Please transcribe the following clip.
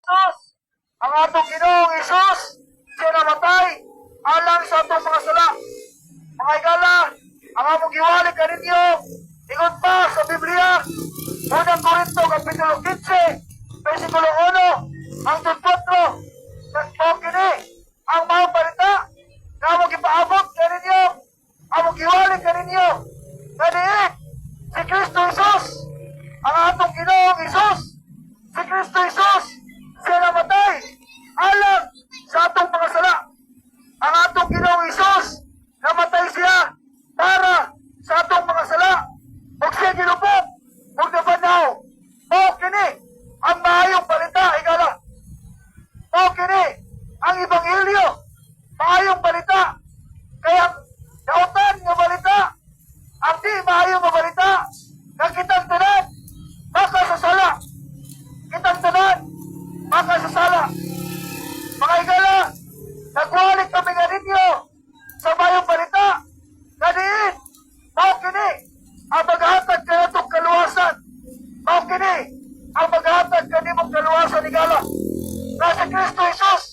Jesus, ang atong Ginoong Isus, siya namatay alang sa atong mga sala. Mga igala, ang among giwalik kaninyo, ingon pa sa Biblia, Unang Korinto, Kapitulo 15, versikulo 1, ang 4, nagpong kini, ang mga balita, na among ipaabot kaninyo, among giwalik kaninyo, kaniit, si Kristo Jesus, ang atong Ginoong Isus, si Kristo Jesus, siya namatay alang sa atong mga sala. Ang atong Ginoong Isus, namatay siya para sa atong mga sala. Huwag siya ginupog, huwag nabanaw. Mao kini ang maayong balita, igala. Mao kini ang Ebanghelyo, maayong balita. Kaya nautan nga balita, ang di maayong nga balita, na kitang tanan, makasasala. Kitang tanan, makasasala. Mga igala, nagwalik kami nga ninyo sa mayong balita. Kaniin, mao kini ang maghatag kanatong kaluwasan. Mao kini ang maghatag kanimong kaluwasan, igala. Na si Kristo Jesus